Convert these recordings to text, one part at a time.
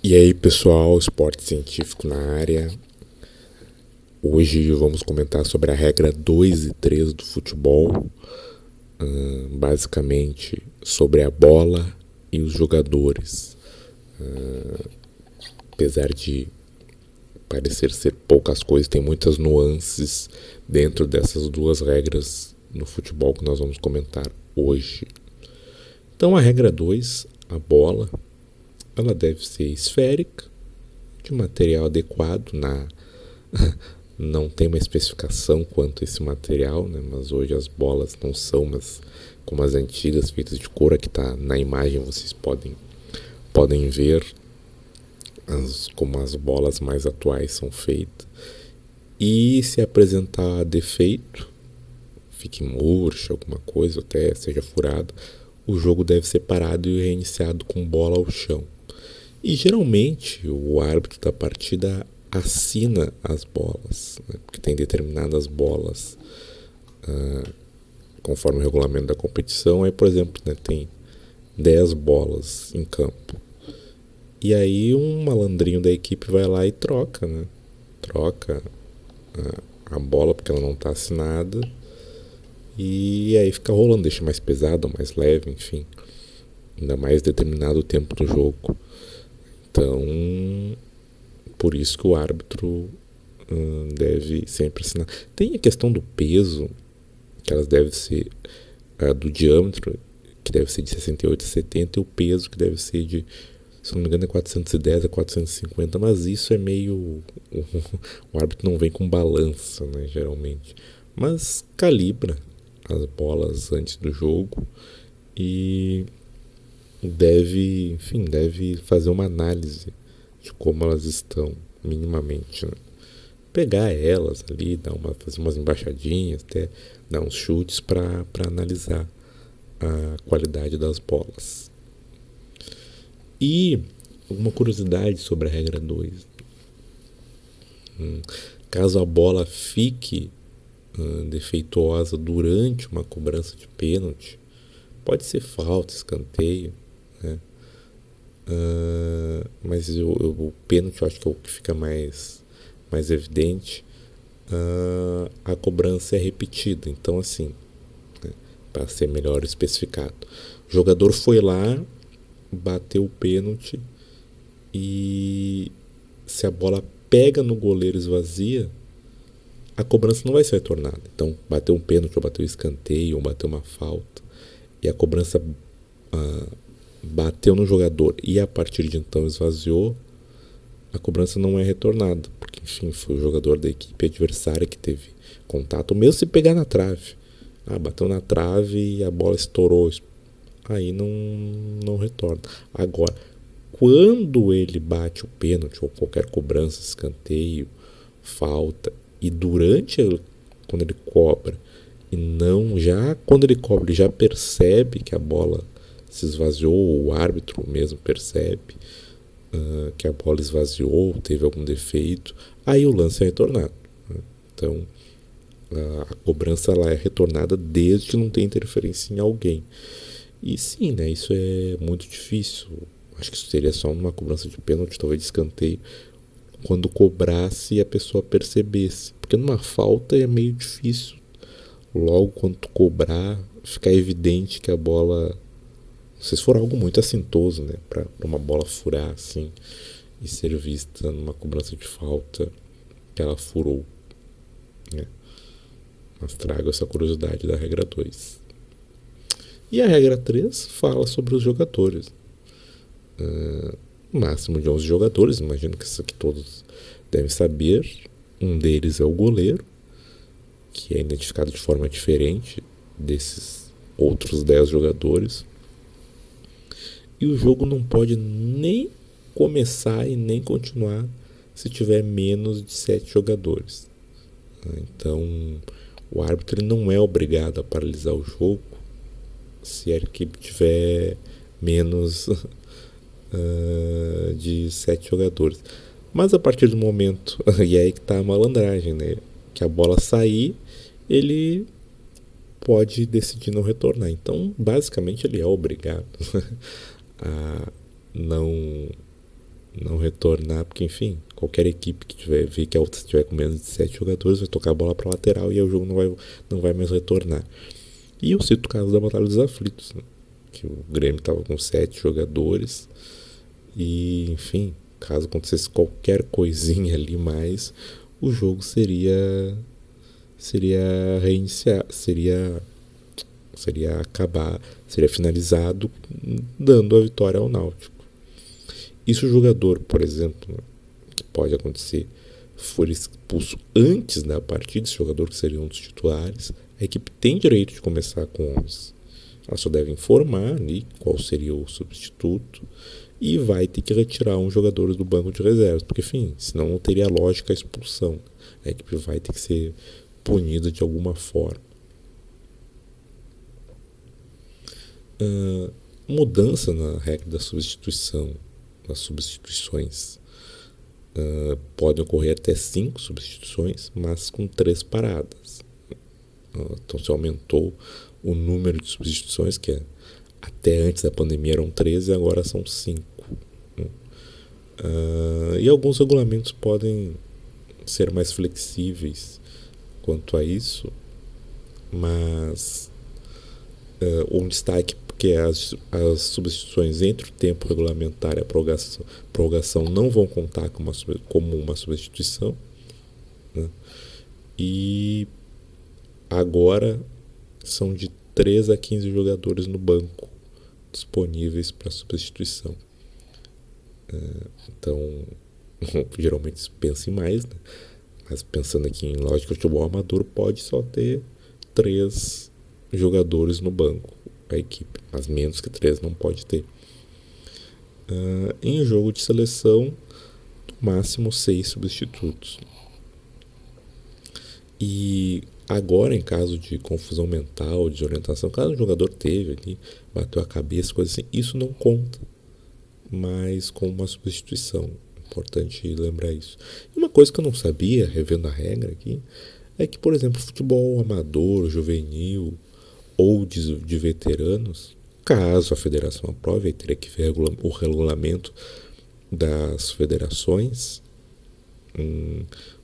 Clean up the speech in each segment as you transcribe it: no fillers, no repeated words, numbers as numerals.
E aí, pessoal, esporte científico na área. Hoje vamos comentar sobre a regra 2 e 3 do futebol, basicamente sobre a bola e os jogadores. Apesar de parecer ser poucas coisas, tem muitas nuances dentro dessas duas regras no futebol que nós vamos comentar hoje. Então, a regra 2, a bola, ela deve ser esférica, de material adequado. Não tem uma especificação quanto a esse material, né? Mas hoje as bolas não são como as antigas, feitas de couro. Aqui está na imagem, vocês podem ver como as bolas mais atuais são feitas. E se apresentar defeito, fique murcha, alguma coisa, até seja furado, o jogo deve ser parado e reiniciado com bola ao chão. E geralmente o árbitro da partida assina as bolas, né? Porque tem determinadas bolas conforme o regulamento da competição. Aí, por exemplo, né, tem 10 bolas em campo. E aí um malandrinho da equipe vai lá e troca, né? Troca a bola porque ela não está assinada. E aí fica rolando, deixa mais pesado, mais leve, enfim. Ainda mais determinado tempo do jogo. Então, por isso que o árbitro deve sempre assinar. Tem a questão do peso, que elas devem ser do diâmetro, que deve ser de 68 a 70, e o peso que deve ser de, se não me engano, é 410 a 450, mas isso é meio... O árbitro não vem com balança, né, geralmente. Mas calibra as bolas antes do jogo e deve fazer uma análise de como elas estão, minimamente, né? Pegar elas ali, fazer umas embaixadinhas, até dar uns chutes para analisar a qualidade das bolas. E uma curiosidade sobre a regra 2. Caso a bola fique defeituosa durante uma cobrança de pênalti, pode ser falta, escanteio, né? Mas o pênalti eu acho que é o que fica mais evidente. A cobrança é repetida, então assim, né, para ser melhor especificado, o jogador foi lá, bateu o pênalti, e se a bola pega no goleiro e esvazia, a cobrança não vai ser retornada. Então, bateu um pênalti, ou bateu um escanteio, ou bateu uma falta, e a cobrança bateu no jogador e a partir de então esvaziou, a cobrança não é retornada, porque enfim, foi o jogador da equipe adversária que teve contato, mesmo se pegar na trave. Bateu na trave e a bola estourou, aí não retorna. Agora, quando ele bate o pênalti ou qualquer cobrança, escanteio, falta, e quando ele cobra, e não, já quando ele cobra, ele já percebe que a bola se esvaziou, ou o árbitro mesmo percebe que a bola esvaziou, teve algum defeito, aí o lance é retornado, né? Então, a cobrança ela é retornada desde que não tenha interferência em alguém. E sim, né, isso é muito difícil. Acho que isso seria só numa cobrança de pênalti, talvez de escanteio, quando cobrasse e a pessoa percebesse. Porque numa falta é meio difícil, logo quando tu cobrar, ficar evidente que a bola... Se for algo muito assintoso, né, para uma bola furar assim e ser vista numa cobrança de falta que ela furou, né? Mas trago essa curiosidade da regra 2. E a regra 3 fala sobre os jogadores. Máximo de 11 jogadores, imagino que isso aqui todos devem saber. Um deles é o goleiro, que é identificado de forma diferente desses outros 10 jogadores. E o jogo não pode nem começar e nem continuar se tiver menos de 7 jogadores. Então, o árbitro ele não é obrigado a paralisar o jogo se a equipe tiver menos de 7 jogadores. Mas a partir do momento, e aí que tá a malandragem, né, que a bola sair, ele pode decidir não retornar. Então, basicamente, ele é obrigado a não não retornar, porque enfim, qualquer equipe que tiver ver que a outra estiver com menos de 7 jogadores vai tocar a bola para lateral e aí o jogo não vai mais retornar. E eu cito o caso da Batalha dos Aflitos, né? Que o Grêmio estava com 7 jogadores e enfim, caso acontecesse qualquer coisinha ali mais, o jogo seria reiniciar, seria acabar, seria finalizado dando a vitória ao Náutico. E se o jogador, por exemplo, que pode acontecer, for expulso antes da partida, esse jogador que seria um dos titulares, a equipe tem direito de começar com 11. Ela só deve informar ali qual seria o substituto e vai ter que retirar um jogador do banco de reservas, porque enfim, senão não teria lógica a expulsão. A equipe vai ter que ser punida de alguma forma. Mudança na regra da substituição, nas substituições. Podem ocorrer até 5 substituições, mas com 3 paradas. Então se aumentou o número de substituições, que até antes da pandemia eram 13 e agora são 5. E alguns regulamentos podem ser mais flexíveis quanto a isso, mas um destaque porque as substituições entre o tempo regulamentar e a prorrogação não vão contar como uma substituição, né? E agora são de 3 a 15 jogadores no banco disponíveis para substituição. Então, geralmente se pensa em mais, né? Mas pensando aqui em lógica de futebol amador, pode só ter 3 jogadores no banco, a equipe, mas menos que 3 não pode ter. Em jogo de seleção, no máximo 6 substitutos. E agora, em caso de confusão mental, desorientação, caso o jogador teve ali, bateu a cabeça, coisa assim, isso não conta mais como uma substituição. Importante lembrar isso. E uma coisa que eu não sabia, revendo a regra aqui, é que, por exemplo, futebol amador, juvenil ou de veteranos, caso a federação aprove, aí teria que ver o regulamento das federações,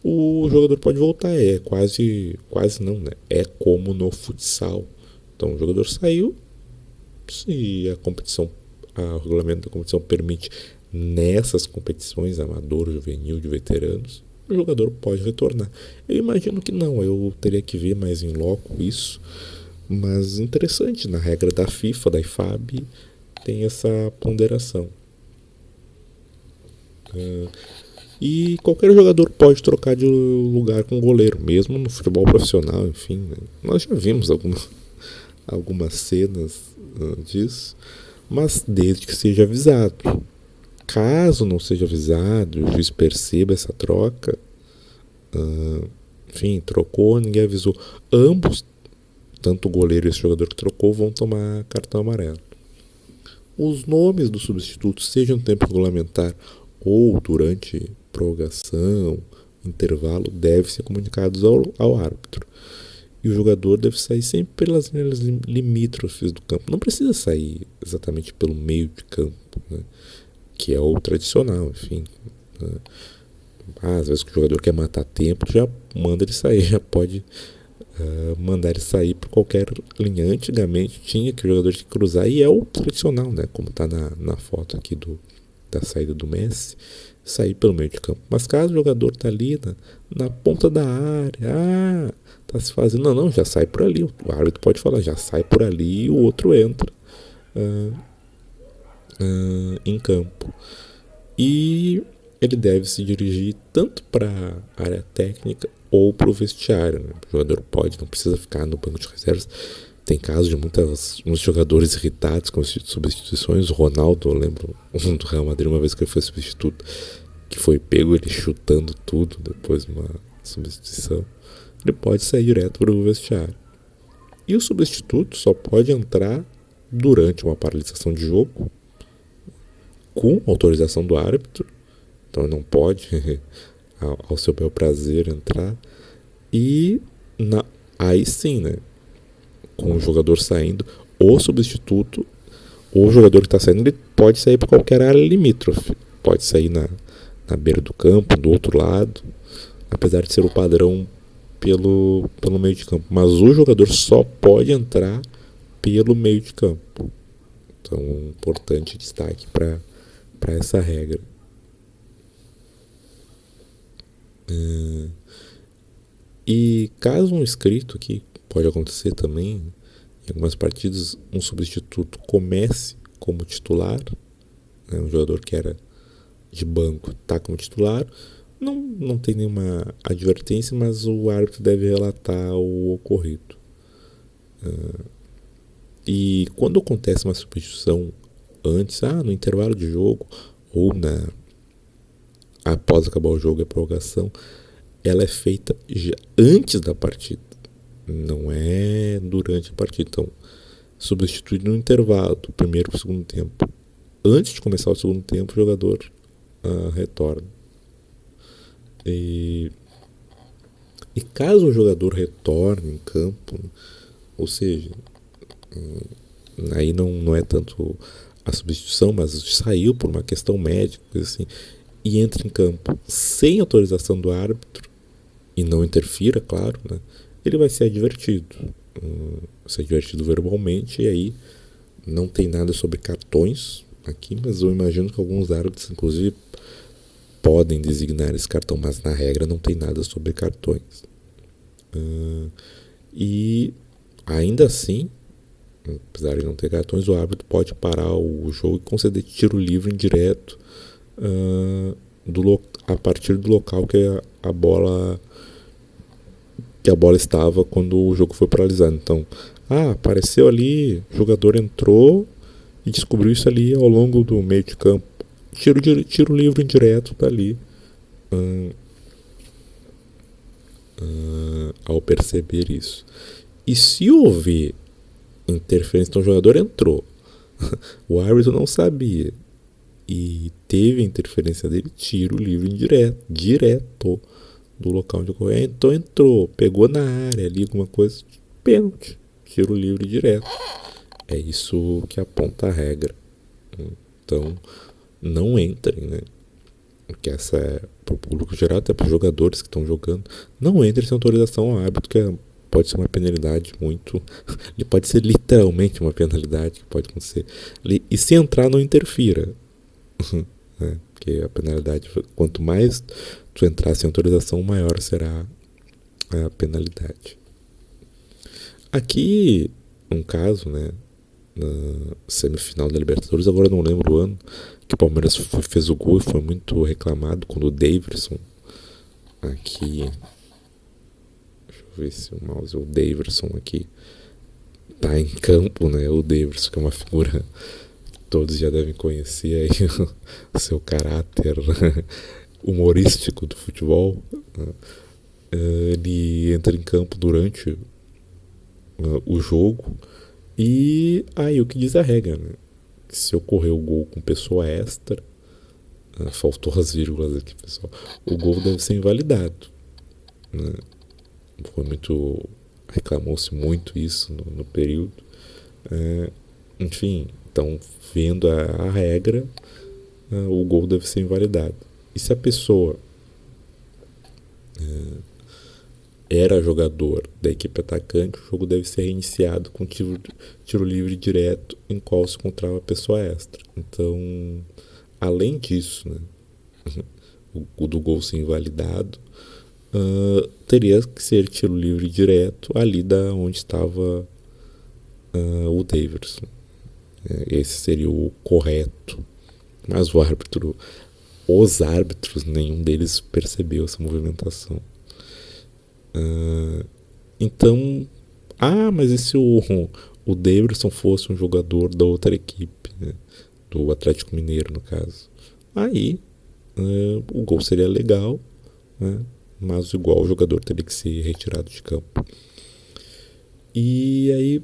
o jogador pode voltar, quase não, né? É como no futsal. Então o jogador saiu, se o regulamento da competição permite nessas competições, amador, juvenil, de veteranos, o jogador pode retornar. Eu imagino que não, eu teria que ver mais em loco isso, mas interessante, na regra da FIFA, da IFAB, tem essa ponderação. E qualquer jogador pode trocar de lugar com o goleiro, mesmo no futebol profissional, enfim, né? Nós já vimos algumas cenas disso, mas desde que seja avisado. Caso não seja avisado, o juiz perceba essa troca, enfim, trocou, ninguém avisou. Ambos, tanto o goleiro e esse jogador que trocou, vão tomar cartão amarelo. Os nomes dos substitutos, seja no tempo regulamentar ou durante prorrogação, intervalo, devem ser comunicados ao árbitro. E o jogador deve sair sempre pelas linhas limítrofes do campo. Não precisa sair exatamente pelo meio de campo, né? Que é o tradicional, enfim. Às vezes o jogador quer matar tempo, já manda ele sair, já pode mandar ele sair por qualquer linha. Antigamente tinha que o jogador tinha que cruzar, e é o tradicional, né? Como está na foto aqui da saída do Messi, sair pelo meio de campo. Mas caso o jogador está ali na ponta da área, está se fazendo, não, já sai por ali. O árbitro pode falar, já sai por ali e o outro entra em campo. E ele deve se dirigir tanto para a área técnica ou para o vestiário, né? O jogador não precisa ficar no banco de reservas. Tem casos de muitos jogadores irritados com substituições. O Ronaldo, eu lembro do Real Madrid, uma vez que ele foi substituto, que foi pego ele chutando tudo depois de uma substituição. Ele pode sair direto para o vestiário. E o substituto só pode entrar durante uma paralisação de jogo, com autorização do árbitro. Então ele não pode, ao seu bel prazer, entrar. E aí sim, né? Com o jogador saindo, o substituto, o jogador que está saindo, ele pode sair para qualquer área limítrofe. pode sair na beira do campo, do outro lado, apesar de ser o padrão pelo meio de campo. Mas o jogador só pode entrar pelo meio de campo. Então, um importante destaque para essa regra. E caso um inscrito aqui, pode acontecer também, em algumas partidas, um substituto comece como titular, né, um jogador que era de banco está como titular, não tem nenhuma advertência, mas o árbitro deve relatar o ocorrido. E quando acontece uma substituição antes, no intervalo de jogo, ou após acabar o jogo e a prorrogação, ela é feita já antes da partida, não é durante a partida. Então, substitui no intervalo do primeiro para o segundo tempo. Antes de começar o segundo tempo, o jogador retorna. E caso o jogador retorne em campo, ou seja, aí não é tanto a substituição, mas saiu por uma questão médica, assim, e entra em campo sem autorização do árbitro e não interfira, claro, né, ele vai ser advertido. Ser advertido verbalmente, e aí não tem nada sobre cartões aqui, mas eu imagino que alguns árbitros, inclusive, podem designar esse cartão, mas na regra não tem nada sobre cartões. E ainda assim, apesar de não ter cartões, o árbitro pode parar o jogo e conceder tiro livre indireto a partir do local que a bola estava quando o jogo foi paralisado. Então, apareceu ali, o jogador entrou e descobriu isso ali ao longo do meio de campo. Tiro livre indireto dali. Ao perceber isso. E se houver interferência, então o jogador entrou, o árbitro não sabia e teve a interferência dele, tiro livre direto do local onde ocorreu. Então entrou, pegou na área ali alguma coisa, pênalti, tiro livre direto. É isso que aponta a regra. Então não entrem, né? Porque essa é para o público geral, até para os jogadores que estão jogando. Não entrem sem autorização ao árbitro, que pode ser uma penalidade muito. E pode ser literalmente uma penalidade que pode acontecer. E se entrar, não interfira. Né? Porque a penalidade, quanto mais tu entrar sem autorização, maior será a penalidade. Aqui, um caso, né? Na semifinal da Libertadores, agora eu não lembro o ano, que o Palmeiras fez o gol e foi muito reclamado quando o Daverson, aqui, deixa eu ver se o Daverson aqui tá em campo, né? O Daverson, que é uma figura que todos já devem conhecer aí, o seu caráter humorístico do futebol, né? Ele entra em campo durante o jogo. E aí o que diz a regra, né? Se ocorreu o gol com pessoa extra, faltou as vírgulas aqui, pessoal, o gol deve ser invalidado, né? Reclamou-se muito isso no período. Enfim, então, vendo a regra, o gol deve ser invalidado. E se a pessoa era jogador da equipe atacante, o jogo deve ser reiniciado com tiro livre direto em qual se encontrava a pessoa extra. Então, além disso, né, o do gol ser invalidado, teria que ser tiro livre direto ali da onde estava o Daverson. Esse seria o correto. Mas os árbitros, nenhum deles percebeu essa movimentação. Então, mas e se o Daverson fosse um jogador da outra equipe, né? Do Atlético Mineiro, no caso? Aí o gol seria legal, né? Mas igual o jogador teria que ser retirado de campo. E aí,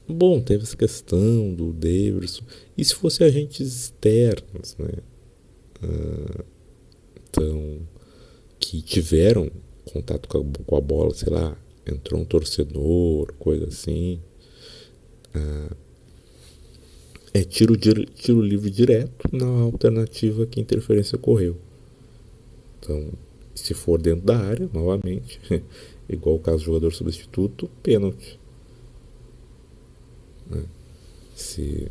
bom, teve essa questão do Daverson. E se fosse agentes externos, né? Então, que tiveram contato com a bola, sei lá, entrou um torcedor, coisa assim. é tiro livre direto na alternativa que a interferência ocorreu. Então, se for dentro da área, novamente, igual o caso do jogador substituto, pênalti. Se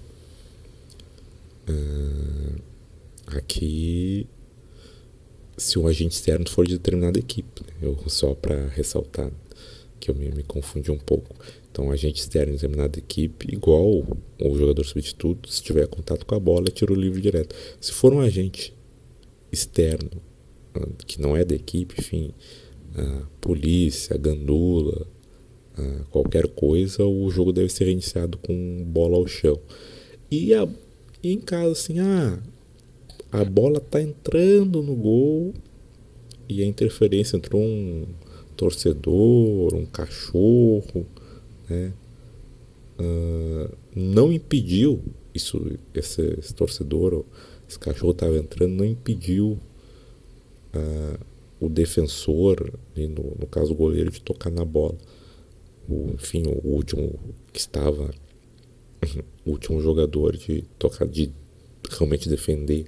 aqui, se o agente externo for de determinada equipe, né? Só para ressaltar que eu me confundi um pouco. Então, agente externo de determinada equipe, igual o jogador substituto, se tiver contato com a bola, é tiro livre direto. Se for um agente externo, que não é da equipe, enfim, polícia, gandula, qualquer coisa, o jogo deve ser reiniciado com bola ao chão. E em caso assim, a bola tá entrando no gol e a interferência entrou um torcedor, um cachorro, né? Não impediu esse torcedor, esse cachorro estava entrando, não impediu o defensor, e no caso o goleiro, de tocar na bola. Enfim, o último que estava, o último jogador de tocar, de realmente defender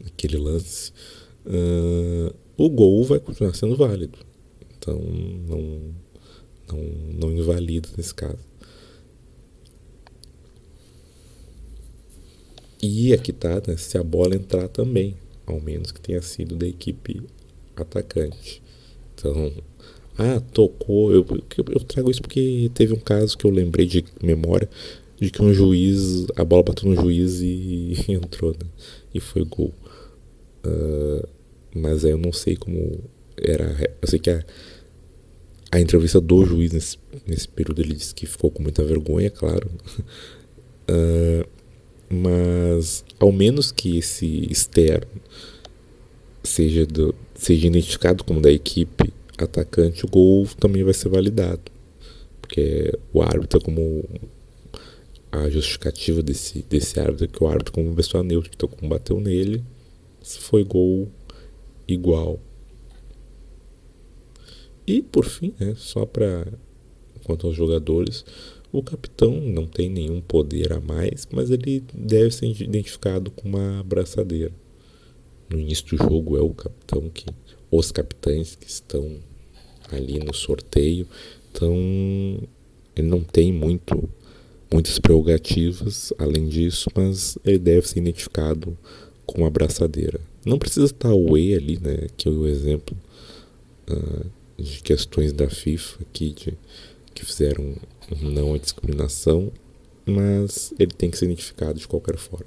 aquele lance, o gol vai continuar sendo válido. Então não invalida nesse caso. E aqui tá, né, se a bola entrar também, ao menos que tenha sido da equipe atacante. Então, tocou. Eu trago isso porque teve um caso que eu lembrei de memória, de que a bola bateu no juiz e entrou, né? E foi gol. Mas aí eu não sei como era. Eu sei que a entrevista do juiz nesse período, ele disse que ficou com muita vergonha, claro. Mas ao menos que esse externo seja identificado como da equipe atacante, o gol também vai ser validado, porque o árbitro, como a justificativa desse árbitro, que o árbitro, como pessoa neutra, então como bateu nele, foi gol igual. E por fim, né, só para quanto aos jogadores, o capitão não tem nenhum poder a mais, mas ele deve ser identificado com uma abraçadeira. No início do jogo é o capitão os capitães que estão ali no sorteio, então ele não tem muitas prerrogativas além disso, mas ele deve ser identificado com uma abraçadeira. Não precisa estar o E ali, né, que é o exemplo de questões da FIFA aqui, que fizeram não a discriminação, mas ele tem que ser identificado de qualquer forma.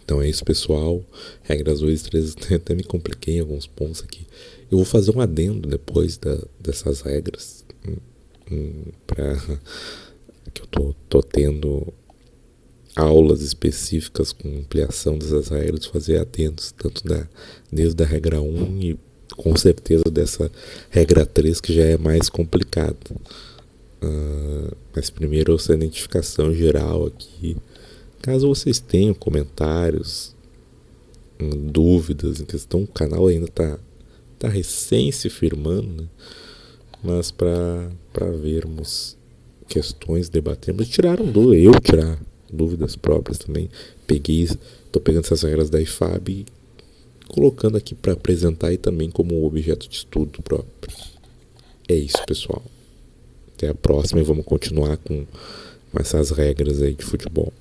Então é isso, pessoal. Regras 2 e 3, até me compliquei em alguns pontos aqui. Eu vou fazer um adendo depois dessas regras, para que eu tô tendo aulas específicas com ampliação dessas regras, fazer atentos, tanto desde a regra 1 e com certeza dessa regra 3, que já é mais complicada. Mas primeiro essa identificação geral aqui. Caso vocês tenham comentários, dúvidas em questão, o canal ainda tá recém se firmando, né? Mas para vermos questões, debatemos, tirar dúvidas próprias também. Tô pegando essas regras da IFAB e colocando aqui para apresentar e também como objeto de estudo próprio. É isso, pessoal. Até a próxima e vamos continuar com essas regras aí de futebol.